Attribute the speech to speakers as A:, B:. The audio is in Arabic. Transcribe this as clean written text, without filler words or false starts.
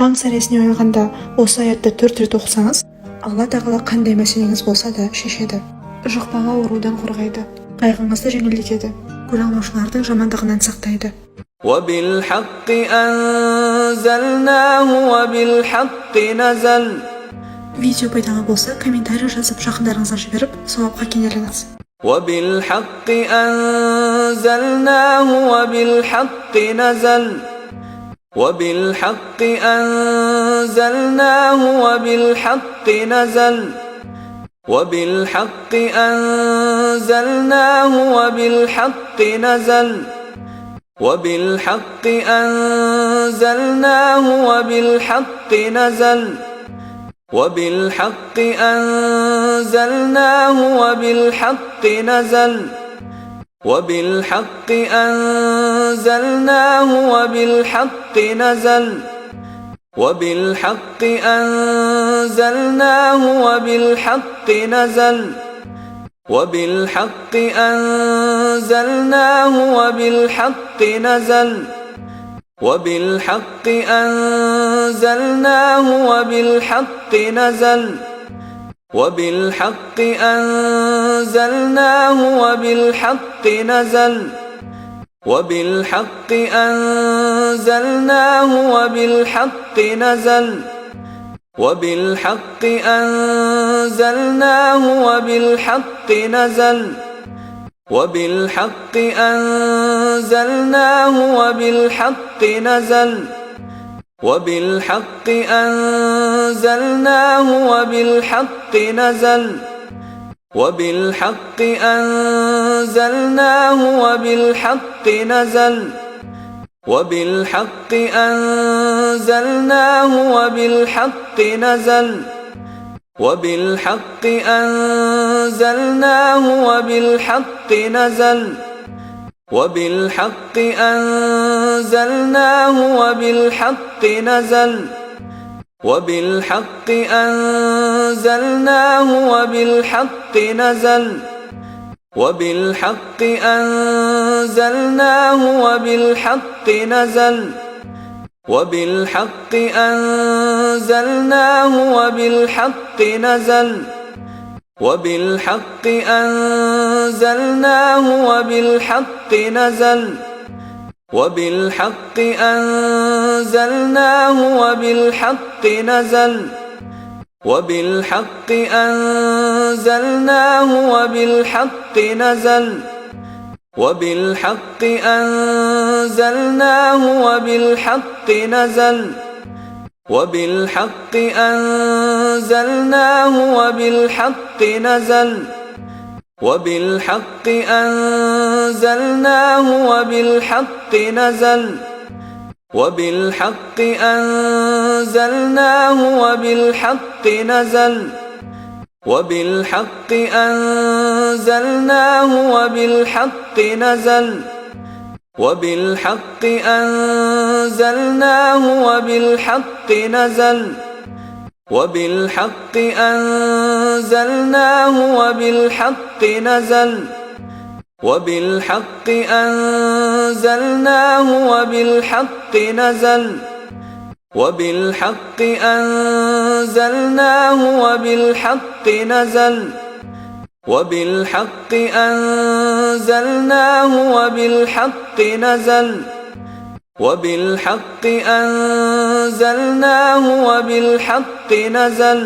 A: Таң сәресіне оянғанда осы аятты 4 рет оқысаңыз, Алла тағала қандай мәселеңіз болса да шешеді. Жұқпалы аурудан қорғайды, қайғыңызды жеңілдетеді, көре алмаушылардың жамандығынан сақтайды.
B: وَبِالْحَقِّ أَنزَلْنَاهُ وَبِالْحَقِّ نَزَلَ.
A: Видео пайдалы болса, комментарий жазып, жақындарыңызға жіберіп, сауапқа кенеліңіз.
B: وَبِالْحَقِّ أَنزَلْنَاهُ وَبِالْحَقِّ نَزَلَ. وَبِالْحَقِّ أَنزَلْنَاهُ وَبِالْحَقِّ نَزَلَ. وَبِالْحَقِّ أَنزَلْنَاهُ وَبِالْحَقِّ نَزَلَ. وَبِالْحَقِّ أَنزَلْنَاهُ وَبِالْحَقِّ نَزَلَ. وَبِالْحَقِّ أَنزَلْنَاهُ وَبِالْحَقِّ نَزَلَ. وَبِالْحَقِّ أَنزَلْنَاهُ وَبِالْحَقِّ نَزَلَ. وَبِالْحَقِّ أَنزَلْنَاهُ وَبِالْحَقِّ نَزَلَ. وَبِالْحَقِّ أَنزَلْنَاهُ وَبِالْحَقِّ نَزَلَ. وَبِالْحَقِّ أَنزَلْنَاهُ وَبِالْحَقِّ نَزَلَ. وَبِالْحَقِّ أَنزَلْنَاهُ وَبِالْحَقِّ نَزَلَ. وَبِالْحَقِّ أَنزَلْنَاهُ وَبِالْحَقِّ نَزَلَ. وَبِالْحَقِّ أَنزَلْنَاهُ وَبِالْحَقِّ نَزَلَ. وَبِالْحَقِّ أَنزَلْنَاهُ وَبِالْحَقِّ نَزَلَ. وَبِالْحَقِّ أَنزَلْنَاهُ وَبِالْحَقِّ نَزَلَ. وَبِالْحَقِّ أَنزَلْنَاهُ وَبِالْحَقِّ نَزَلَ. وَبِالْحَقِّ أَنزَلْنَاهُ وَبِالْحَقِّ نَزَلَ. وَبِالْحَقِّ أَنزَلْنَاهُ وَبِالْحَقِّ نَزَلَ. وَبِالْحَقِّ أَنزَلْنَاهُ وَبِالْحَقِّ نَزَلَ. وَبِالْحَقِّ أَنزَلْنَاهُ وَبِالْحَقِّ نَزَلَ. وَبِالْحَقِّ أَنزَلْنَاهُ وَبِالْحَقِّ نَزَلَ. وَبِالْحَقِّ أَنزَلْنَاهُ وَبِالْحَقِّ نَزَلَ. وَبِالْحَقِّ أَنزَلْنَاهُ وَبِالْحَقِّ نَزَلَ. وَبِالْحَقِّ أَنزَلْنَاهُ وَبِالْحَقِّ نَزَلَ. وَبِالْحَقِّ أَنزَلْنَاهُ وَبِالْحَقِّ نَزَلَ. وَبِالْحَقِّ أَنزَلْنَاهُ وَبِالْحَقِّ نَزَلَ. وَبِالْحَقِّ أَنزَلْنَاهُ وَبِالْحَقِّ نَزَلَ. وَبِالْحَقِّ أَنزَلْنَاهُ وَبِالْحَقِّ نَزَلَ. وَبِالْحَقِّ أَنزَلْنَاهُ وَبِالْحَقِّ نَزَلَ. وَبِالْحَقِّ أَنزَلْنَاهُ وَبِالْحَقِّ نَزَلَ. وَبِالْحَقِّ أَنزَلْنَاهُ وَبِالْحَقِّ نَزَلَ. وَبِالْحَقِّ أَنزَلْنَاهُ وَبِالْحَقِّ نَزَلَ. وَبِالْحَقِّ أَنزَلْنَاهُ وَبِالْحَقِّ نَزَلَ. وَبِالْحَقِّ أَنزَلْنَاهُ وَبِالْحَقِّ نَزَلَ. وَبِالْحَقِّ أَنزَلْنَاهُ وَبِالْحَقِّ نَزَلَ. وَبِالْحَقِّ أَنزَلْنَاهُ وَبِالْحَقِّ نَزَلَ.